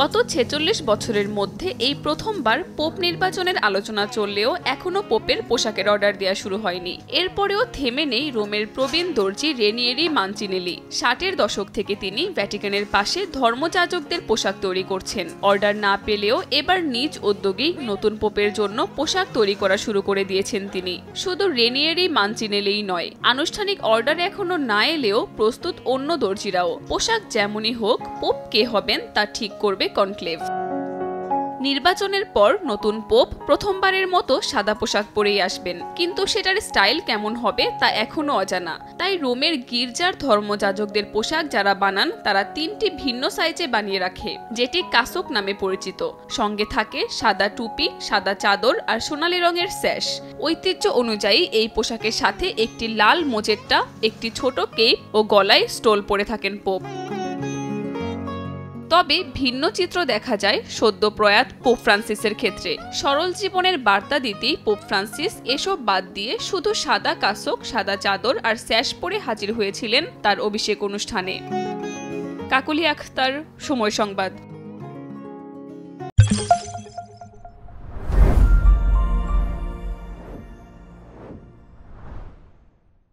গত ৪৬ বছরের মধ্যে এই প্রথমবার পোপ নির্বাচনের আলোচনা চললেও এখনো পোপের পোশাকের অর্ডার দেওয়া শুরু হয়নি। এরপরেও থেমে নেই রোমের প্রবীণ দর্জি রেনিয়েরি মানচিনেলি। ৬০-এর দশক থেকে তিনি ভ্যাটিকানের পাশে ধর্মযাজকদের পোশাক তৈরি করছেন। অর্ডার না পেলেও এবার নিজ উদ্যোগেই নতুন পোপের জন্য পোশাক তৈরি করা শুরু করে দিয়েছেন তিনি। শুধু রেনিয়েরি মানচিনেলিই নয়, আনুষ্ঠানিক অর্ডার এখনো না এলেও প্রস্তুত অন্য দর্জিরাও। পোশাক যেমনই হোক, পোপ কে হবেন তা ঠিক করবে কনক্লেভ। নির্বাচনের পর নতুন পোপ প্রথমবারের মতো সাদা পোশাক পরেই আসবেন, কিন্তু সেটার স্টাইল কেমন হবে তা এখনো অজানা। তাই রোমের গির্জার ধর্মযাজকদের পোশাক যারা বানান তারা ৩টি ভিন্ন সাইজে বানিয়ে রাখে, যেটি কাসক নামে পরিচিত। সঙ্গে থাকে সাদা টুপি, সাদা চাদর আর সোনালী রঙের স্যাশ। ঐতিহ্য অনুযায়ী এই পোশাকের সাথে একটি লাল মোজেট্টা, একটি ছোট কেপ ও গলায় স্টোল পরে থাকেন পোপ। তবে ভিন্ন চিত্র দেখা যায় সদ্য প্রয়াত পোপ ফ্রান্সিসের ক্ষেত্রে। সরল জীবনের বার্তা দিতেই পোপ ফ্রান্সিস এসব বাদ দিয়ে শুধু সাদা কাসক, সাদা চাদর আর স্যাশ পরে হাজির হয়েছিলেন তার অভিষেক অনুষ্ঠানে। কাকলি আখতার, সময় সংবাদ।